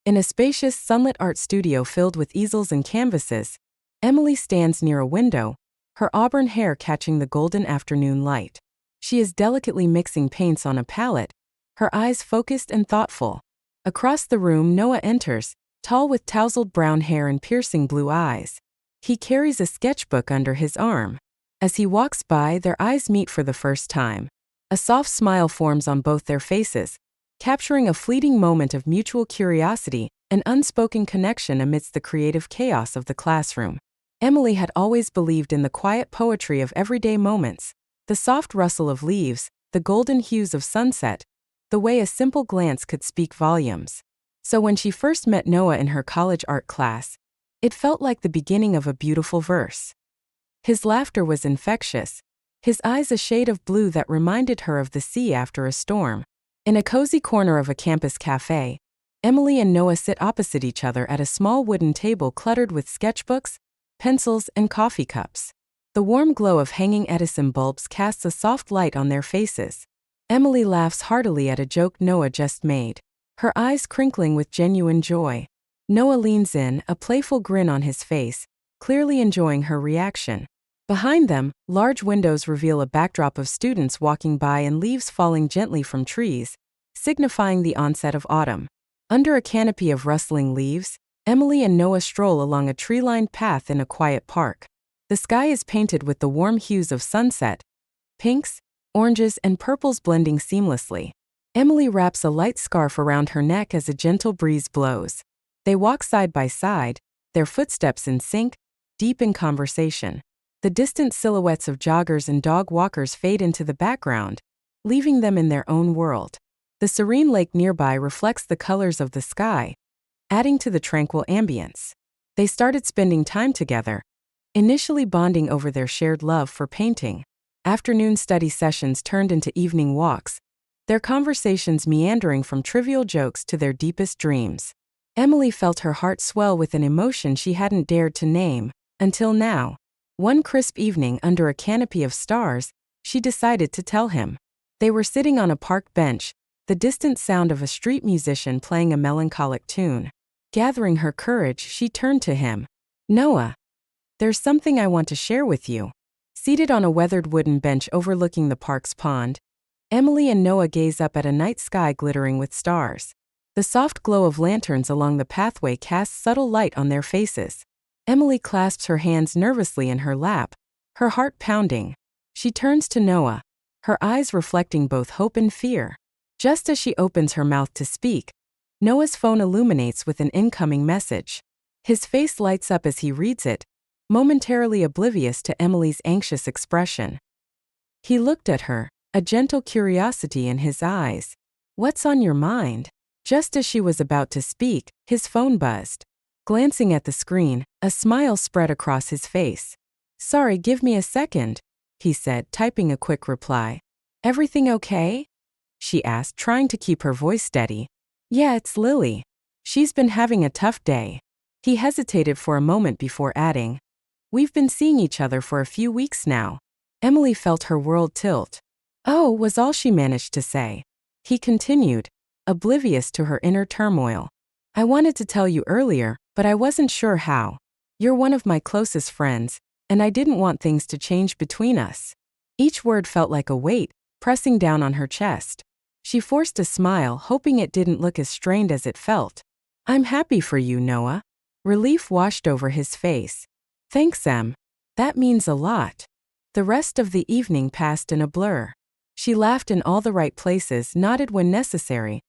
In a spacious, sunlit art studio filled with easels and canvases, Emily stands near a window, her auburn hair catching the golden afternoon light. She is delicately mixing paints on a palette, her eyes focused and thoughtful. Across the room, Noah enters, tall with tousled brown hair and piercing blue eyes. He carries a sketchbook under his arm. As he walks by, their eyes meet for the first time. A soft smile forms on both their faces, capturing a fleeting moment of mutual curiosity, an unspoken connection amidst the creative chaos of the classroom. Emily had always believed in the quiet poetry of everyday moments, the soft rustle of leaves, the golden hues of sunset, the way a simple glance could speak volumes. So when she first met Noah in her college art class, it felt like the beginning of a beautiful verse. His laughter was infectious, his eyes a shade of blue that reminded her of the sea after a storm. In a cozy corner of a campus cafe, Emily and Noah sit opposite each other at a small wooden table cluttered with sketchbooks, pencils, and coffee cups. The warm glow of hanging Edison bulbs casts a soft light on their faces. Emily laughs heartily at a joke Noah just made, her eyes crinkling with genuine joy. Noah leans in, a playful grin on his face, clearly enjoying her reaction. Behind them, large windows reveal a backdrop of students walking by and leaves falling gently from trees, signifying the onset of autumn. Under a canopy of rustling leaves, Emily and Noah stroll along a tree-lined path in a quiet park. The sky is painted with the warm hues of sunset, pinks, oranges, and purples blending seamlessly. Emily wraps a light scarf around her neck as a gentle breeze blows. They walk side by side, their footsteps in sync, deep in conversation. The distant silhouettes of joggers and dog walkers fade into the background, leaving them in their own world. The serene lake nearby reflects the colors of the sky, adding to the tranquil ambience. They started spending time together, initially bonding over their shared love for painting. Afternoon study sessions turned into evening walks, their conversations meandering from trivial jokes to their deepest dreams. Emily felt her heart swell with an emotion she hadn't dared to name, until now. One crisp evening under a canopy of stars, she decided to tell him. They were sitting on a park bench, the distant sound of a street musician playing a melancholic tune. Gathering her courage, she turned to him. "Noah, there's something I want to share with you." Seated on a weathered wooden bench overlooking the park's pond, Emily and Noah gaze up at a night sky glittering with stars. The soft glow of lanterns along the pathway casts subtle light on their faces. Emily clasps her hands nervously in her lap, her heart pounding. She turns to Noah, her eyes reflecting both hope and fear. Just as she opens her mouth to speak, Noah's phone illuminates with an incoming message. His face lights up as he reads it, momentarily oblivious to Emily's anxious expression. He looked at her, a gentle curiosity in his eyes. "What's on your mind?" Just as she was about to speak, his phone buzzed. Glancing at the screen, a smile spread across his face. "Sorry, give me a second," he said, typing a quick reply. "Everything okay?" she asked, trying to keep her voice steady. "Yeah, it's Lily. She's been having a tough day." He hesitated for a moment before adding, "We've been seeing each other for a few weeks now." Emily felt her world tilt. "Oh," was all she managed to say. He continued, oblivious to her inner turmoil. "I wanted to tell you earlier, but I wasn't sure how. You're one of my closest friends, and I didn't want things to change between us." Each word felt like a weight, pressing down on her chest. She forced a smile, hoping it didn't look as strained as it felt. "I'm happy for you, Noah." Relief washed over his face. "Thanks, Em. That means a lot." The rest of the evening passed in a blur. She laughed in all the right places, nodded when necessary,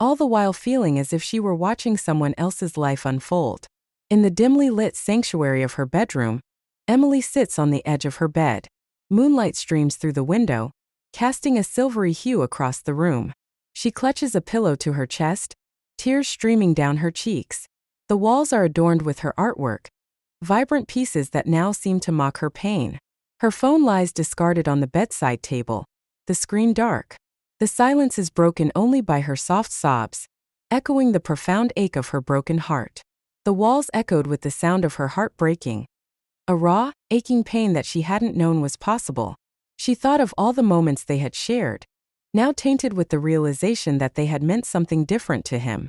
all the while feeling as if she were watching someone else's life unfold. In the dimly lit sanctuary of her bedroom, Emily sits on the edge of her bed. Moonlight streams through the window, casting a silvery hue across the room. She clutches a pillow to her chest, tears streaming down her cheeks. The walls are adorned with her artwork, vibrant pieces that now seem to mock her pain. Her phone lies discarded on the bedside table, the screen dark. The silence is broken only by her soft sobs, echoing the profound ache of her broken heart. The walls echoed with the sound of her heart breaking, a raw, aching pain that she hadn't known was possible. She thought of all the moments they had shared, now tainted with the realization that they had meant something different to him.